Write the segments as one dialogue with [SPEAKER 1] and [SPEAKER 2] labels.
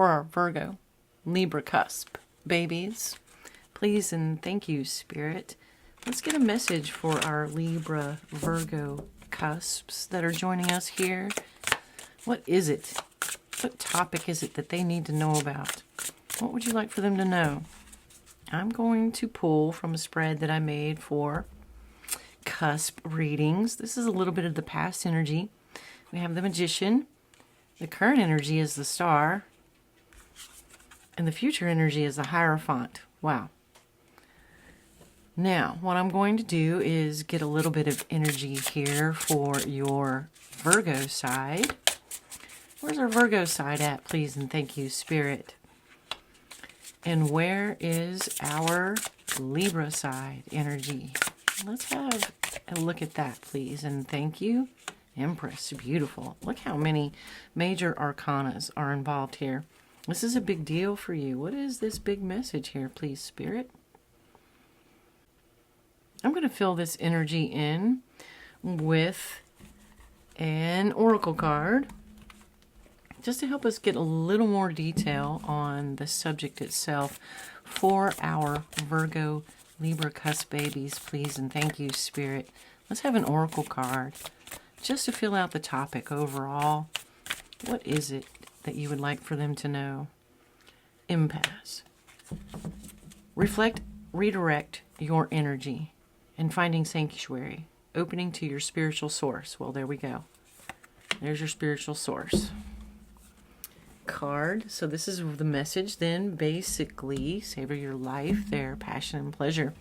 [SPEAKER 1] for our Virgo Libra Cusp babies. Please and thank you, Spirit. Let's get a message for our Libra Virgo Cusps that are joining us here. What is it? What topic is it that they need to know about? What would you like for them to know? I'm going to pull from a spread that I made for cusp readings. This is a little bit of the past energy. We have the Magician. The current energy is the Star. And the future energy is the Hierophant. Wow. Now, what I'm going to do is get a little bit of energy here for your Virgo side. Where's our Virgo side at, please and thank you, Spirit? And where is our Libra side energy? Let's have a look at that, please, and thank you. Empress, beautiful. Look how many major arcanas are involved here. This is a big deal for you. What is this big message here, please, Spirit? I'm going to fill this energy in with an oracle card, just to help us get a little more detail on the subject itself for our Virgo Libra Cusp babies, please and thank you, Spirit. Let's have an oracle card just to fill out the topic overall. What is it that you would like for them to know? Impasse. Reflect, redirect your energy and finding sanctuary, opening to your spiritual source. Well, there we go. There's your spiritual source card. So this is the message then, basically, savor your life there, passion and pleasure.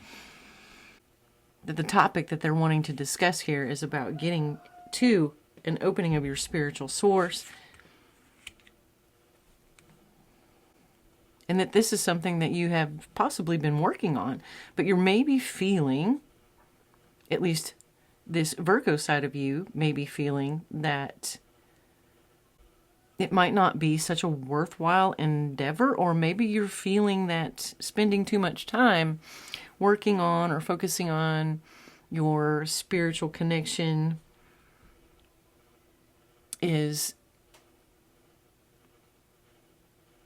[SPEAKER 1] That the topic that they're wanting to discuss here is about getting to an opening of your spiritual source. And that this is something that you have possibly been working on, but you're maybe feeling, at least this Virgo side of you may be feeling that it might not be such a worthwhile endeavor, or maybe you're feeling that spending too much time working on or focusing on your spiritual connection is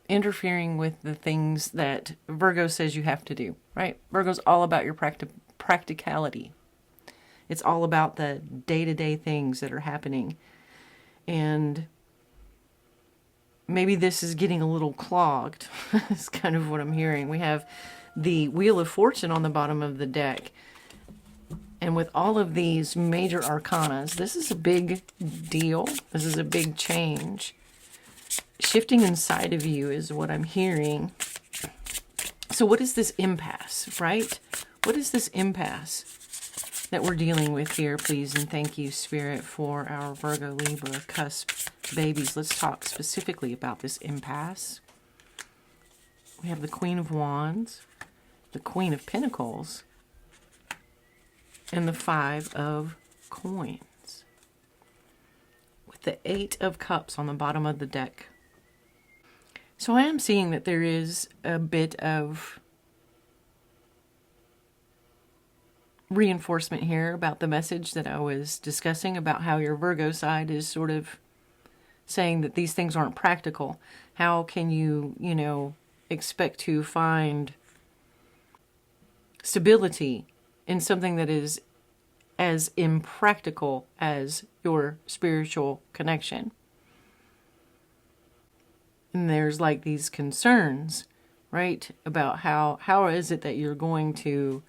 [SPEAKER 1] interfering with the things that Virgo says you have to do, right? Virgo's all about your practicality. It's all about the day-to-day things that are happening. And maybe this is getting a little clogged. That's kind of what I'm hearing. We have the Wheel of Fortune on the bottom of the deck. And with all of these major arcanas, this is a big deal. This is a big change. Shifting inside of you is what I'm hearing. So what is this impasse, right? What is this impasse that we're dealing with here, please? And thank you, Spirit, for our Virgo Libra Cusp babies. Let's talk specifically about this impasse. We have the Queen of Wands, the Queen of Pentacles, and the Five of Coins, with the Eight of Cups on the bottom of the deck. So I am seeing that there is a bit of reinforcement here about the message that I was discussing about how your Virgo side is sort of saying that these things aren't practical. How can you, expect to find stability in something that is as impractical as your spiritual connection? And there's like these concerns, right? About how is it that you're going to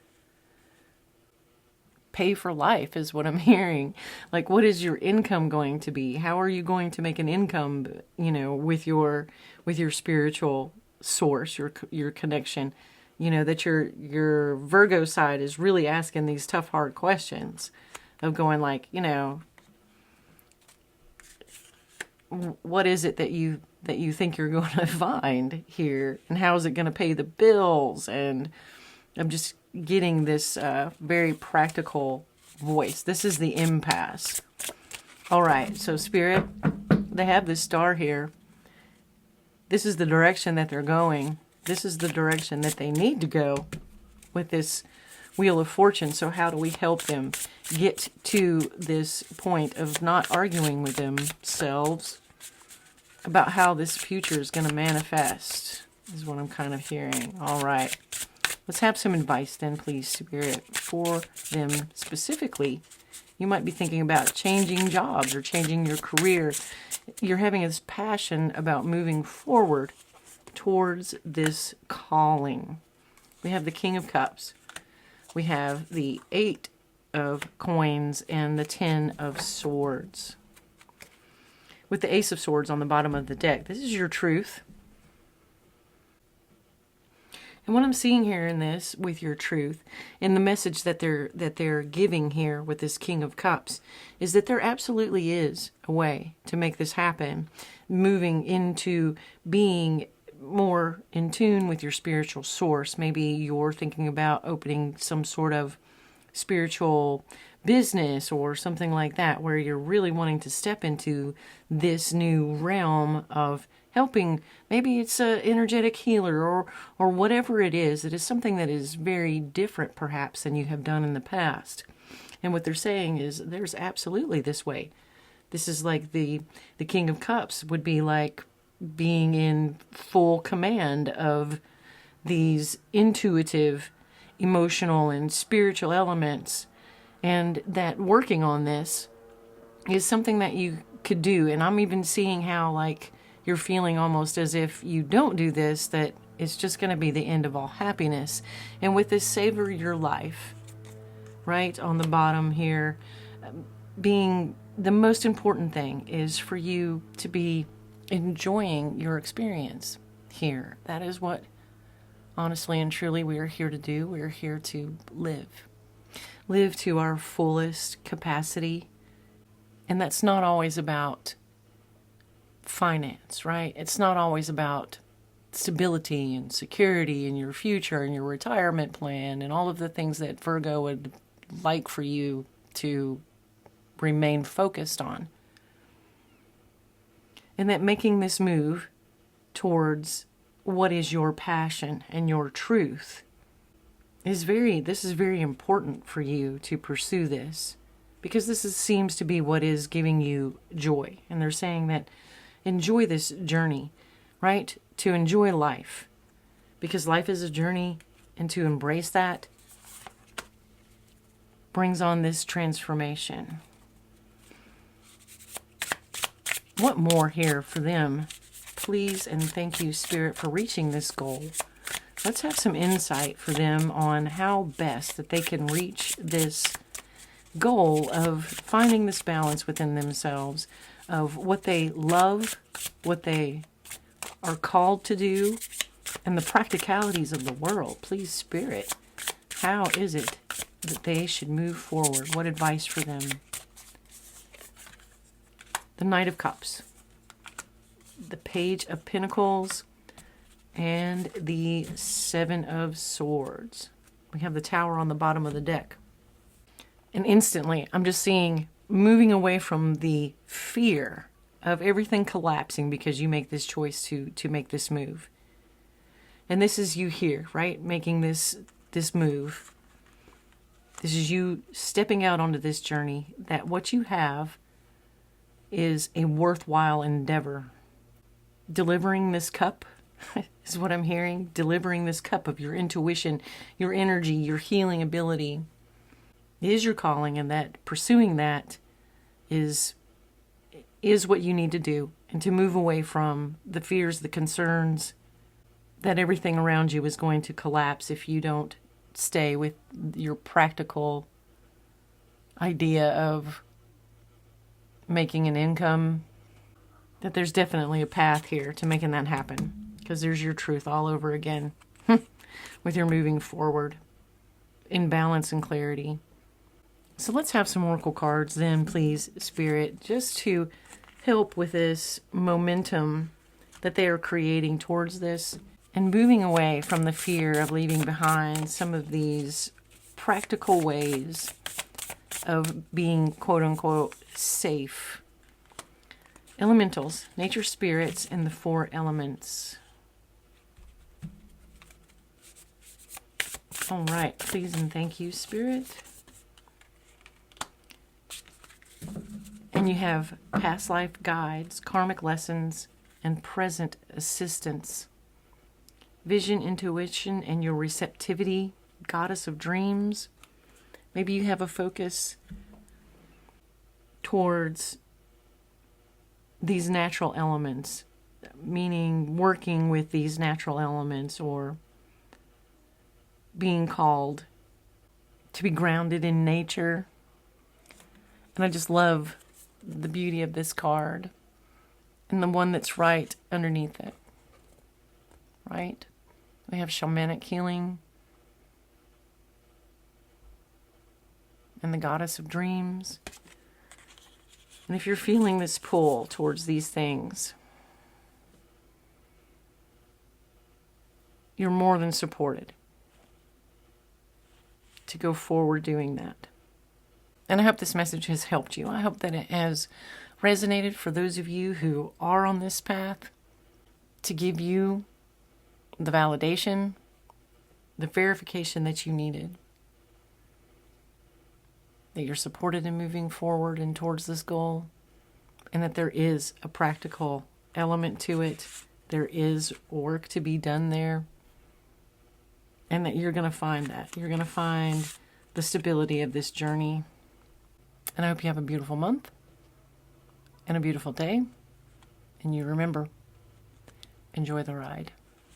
[SPEAKER 1] pay for life is what I'm hearing. Like, what is your income going to be? How are you going to make an income, with your spiritual source, your connection? That your Virgo side is really asking these tough, hard questions of going like, what is it that you think you're going to find here, and how is it going to pay the bills? And I'm just getting this very practical voice. This is the impasse. All right, so Spirit, they have this star here. This is the direction that they're going. This is the direction that they need to go with this Wheel of Fortune. So how do we help them get to this point of not arguing with themselves about how this future is going to manifest, is what I'm kind of hearing. All right. Let's have some advice then, please, Spirit, for them specifically. You might be thinking about changing jobs or changing your career. You're having this passion about moving forward towards this calling. We have the King of Cups. We have the 8 of Coins and the 10 of Swords. With the Ace of Swords on the bottom of the deck, this is your truth. And what I'm seeing here in this, with your truth, and the message that they're giving here with this King of Cups, is that there absolutely is a way to make this happen, moving into being more in tune with your spiritual source. Maybe you're thinking about opening some sort of spiritual business or something like that, where you're really wanting to step into this new realm of helping. Maybe it's an energetic healer or whatever it is. It is something that is very different perhaps than you have done in the past. And what they're saying is there's absolutely this way. This is like the King of Cups would be like being in full command of these intuitive, emotional, and spiritual elements. And that working on this is something that you could do. And I'm even seeing how, like, you're feeling almost as if you don't do this, that it's just going to be the end of all happiness. And with this savor your life, right on the bottom here, being the most important thing is for you to be enjoying your experience here. That is what, honestly and truly, we are here to do. We are here to live. Live to our fullest capacity. And that's not always about finance, right? It's not always about stability and security in your future and your retirement plan and all of the things that Virgo would like for you to remain focused on. And that making this move towards what is your passion and your truth is very important for you to pursue this, because seems to be what is giving you joy. And they're saying that enjoy this journey, right? To enjoy life, because life is a journey, and to embrace that brings on this transformation. What more here for them? Please and thank you, Spirit, for reaching this goal. Let's have some insight for them on how best that they can reach this goal of finding this balance within themselves of what they love, what they are called to do, and the practicalities of the world. Please, Spirit, how is it that they should move forward? What advice for them? The Knight of Cups, the Page of Pentacles, and the 7 of Swords. We have the Tower on the bottom of the deck. And instantly, I'm just seeing moving away from the fear of everything collapsing because you make this choice to make this move. And this is you here, right? Making this move. This is you stepping out onto this journey, that what you have is a worthwhile endeavor. Delivering this cup is what I'm hearing. Delivering this cup of your intuition, your energy, your healing ability is your calling, and that pursuing that is what you need to do, and to move away from the fears, the concerns that everything around you is going to collapse if you don't stay with your practical idea of making an income. That there's definitely a path here to making that happen, because there's your truth all over again with your moving forward in balance and clarity. So let's have some oracle cards then, please, Spirit, just to help with this momentum that they are creating towards this, and moving away from the fear of leaving behind some of these practical ways of being quote-unquote safe. Elementals, nature spirits, and the 4 elements. All right, please and thank you, Spirit. And you have past life guides, karmic lessons, and present assistance. Vision, intuition, and your receptivity, goddess of dreams. Maybe you have a focus towards these natural elements, meaning working with these natural elements or being called to be grounded in nature. And I just love the beauty of this card and the one that's right underneath it. Right? We have shamanic healing and the goddess of dreams. And if you're feeling this pull towards these things, you're more than supported to go forward doing that. And I hope this message has helped you. I hope that it has resonated for those of you who are on this path, to give you the validation, the verification that you needed, that you're supported in moving forward and towards this goal, and that there is a practical element to it. There is work to be done there, and that you're going to find that. You're going to find the stability of this journey. And I hope you have a beautiful month and a beautiful day. And you remember, enjoy the ride.